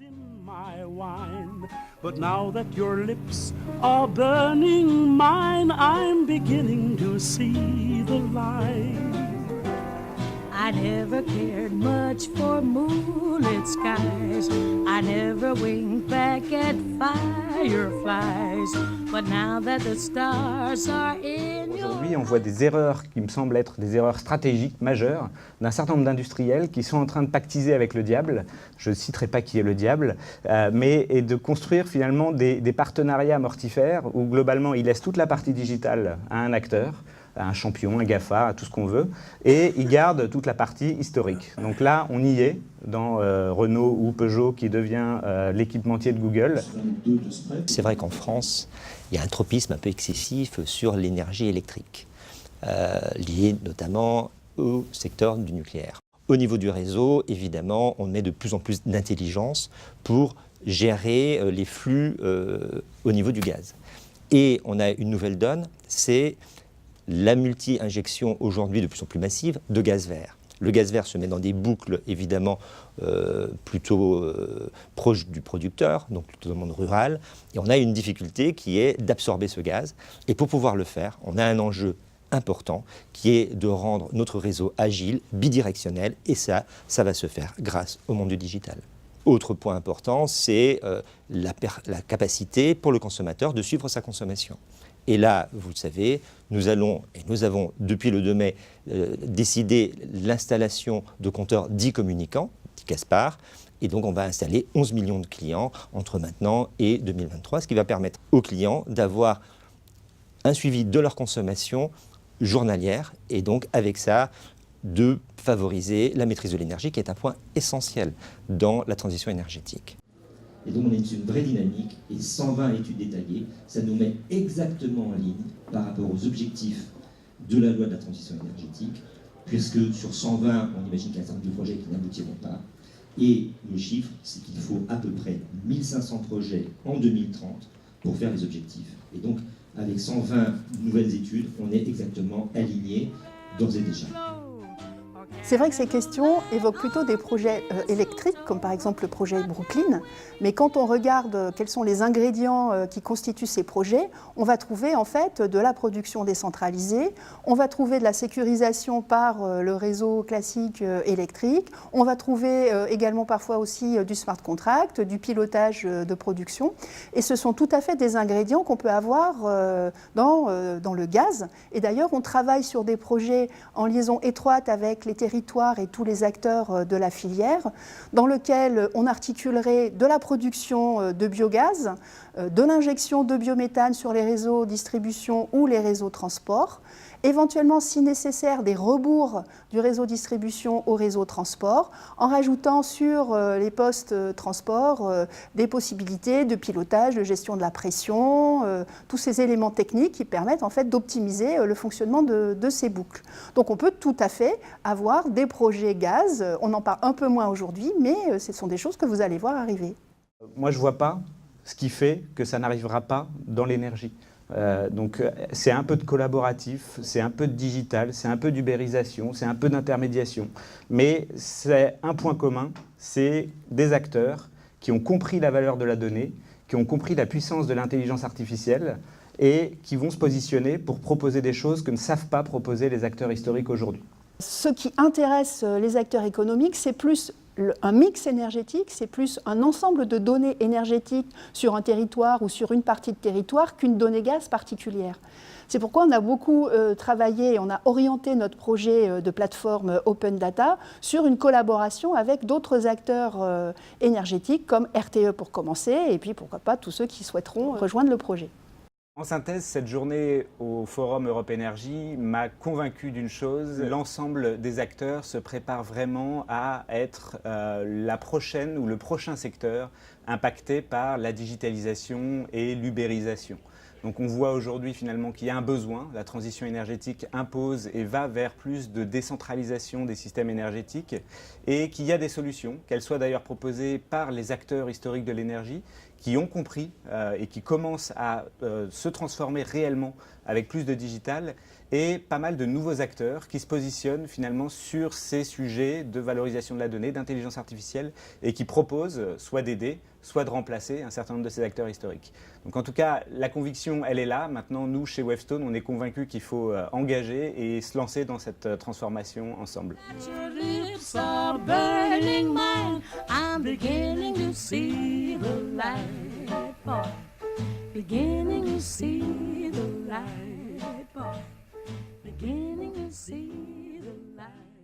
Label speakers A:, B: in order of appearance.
A: In my wine, but now that your lips are burning mine, I'm beginning to see the light.
B: I never cared much for moonlit skies. I never winked back at fireflies. But now that the stars are in your...
C: Aujourd'hui, on voit des erreurs qui me semblent être des erreurs stratégiques majeures d'un certain nombre d'industriels qui sont en train de pactiser avec le diable. Je ne citerai pas qui est le diable, et de construire finalement des partenariats mortifères où globalement ils laissent toute la partie digitale à un acteur, à un champion, un GAFA, à tout ce qu'on veut, et ils gardent toute la partie historique. Donc là, on y est, dans Renault ou Peugeot qui devient l'équipementier de Google.
D: C'est vrai qu'en France, il y a un tropisme un peu excessif sur l'énergie électrique, lié notamment au secteur du nucléaire. Au niveau du réseau, évidemment, on met de plus en plus d'intelligence pour gérer les flux au niveau du gaz. Et on a une nouvelle donne, c'est la multi-injection aujourd'hui de plus en plus massive de gaz vert. Le gaz vert se met dans des boucles évidemment plutôt proches du producteur, donc plutôt dans le monde rural. Et on a une difficulté qui est d'absorber ce gaz. Et pour pouvoir le faire, on a un enjeu important qui est de rendre notre réseau agile, bidirectionnel. Et ça va se faire grâce au monde du digital. Autre point important, c'est la capacité pour le consommateur de suivre sa consommation. Et là, vous le savez, nous avons depuis le 2 mai décidé l'installation de compteurs dits communicants, dits Caspar, et donc on va installer 11 millions de clients entre maintenant et 2023, ce qui va permettre aux clients d'avoir un suivi de leur consommation journalière, et donc avec ça, de favoriser la maîtrise de l'énergie, qui est un point essentiel dans la transition énergétique.
E: Et donc on est sur une vraie dynamique, et 120 études détaillées, ça nous met exactement en ligne par rapport aux objectifs de la loi de la transition énergétique, puisque sur 120, on imagine qu'il y a un certain nombre de projets qui n'aboutiront pas, et le chiffre, c'est qu'il faut à peu près 1500 projets en 2030 pour faire les objectifs. Et donc, avec 120 nouvelles études, on est exactement aligné d'ores et déjà.
F: C'est vrai que ces questions évoquent plutôt des projets électriques, comme par exemple le projet Brooklyn, mais quand on regarde quels sont les ingrédients qui constituent ces projets, on va trouver en fait de la production décentralisée, on va trouver de la sécurisation par le réseau classique électrique, on va trouver également parfois aussi du smart contract, du pilotage de production, et ce sont tout à fait des ingrédients qu'on peut avoir dans le gaz. Et d'ailleurs, on travaille sur des projets en liaison étroite avec les territoires et tous les acteurs de la filière, dans lequel on articulerait de la production de biogaz, de l'injection de biométhane sur les réseaux distribution ou les réseaux transport, éventuellement, si nécessaire, des rebours du réseau distribution au réseau transport, en rajoutant sur les postes transport des possibilités de pilotage, de gestion de la pression, tous ces éléments techniques qui permettent en fait d'optimiser le fonctionnement de ces boucles. Donc on peut tout à fait avoir des projets gaz, on en parle un peu moins aujourd'hui, mais ce sont des choses que vous allez voir arriver.
C: Moi, je ne vois pas ce qui fait que ça n'arrivera pas dans l'énergie. Donc c'est un peu de collaboratif, c'est un peu de digital, c'est un peu d'ubérisation, c'est un peu d'intermédiation. Mais c'est un point commun, c'est des acteurs qui ont compris la valeur de la donnée, qui ont compris la puissance de l'intelligence artificielle et qui vont se positionner pour proposer des choses que ne savent pas proposer les acteurs historiques aujourd'hui.
F: Ce qui intéresse les acteurs économiques, c'est plus un mix énergétique, c'est plus un ensemble de données énergétiques sur un territoire ou sur une partie de territoire qu'une donnée gaz particulière. C'est pourquoi on a beaucoup travaillé et on a orienté notre projet de plateforme Open Data sur une collaboration avec d'autres acteurs énergétiques comme RTE pour commencer et puis pourquoi pas tous ceux qui souhaiteront rejoindre le projet.
C: En synthèse, cette journée au Forum Europe Énergie m'a convaincu d'une chose, l'ensemble des acteurs se préparent vraiment à être la prochaine ou le prochain secteur impacté par la digitalisation et l'ubérisation. Donc on voit aujourd'hui finalement qu'il y a un besoin, la transition énergétique impose et va vers plus de décentralisation des systèmes énergétiques et qu'il y a des solutions, qu'elles soient d'ailleurs proposées par les acteurs historiques de l'énergie, qui ont compris et qui commencent à se transformer réellement avec plus de digital, et pas mal de nouveaux acteurs qui se positionnent finalement sur ces sujets de valorisation de la donnée, d'intelligence artificielle, et qui proposent soit d'aider, soit de remplacer un certain nombre de ces acteurs historiques. Donc en tout cas, la conviction, elle est là. Maintenant, nous, chez Wavestone, on est convaincus qu'il faut engager et se lancer dans cette transformation ensemble.
B: Your lips are burning mine. I'm beginning to see the light, boy. Beginning to see the light, boy. Beginning to see the light.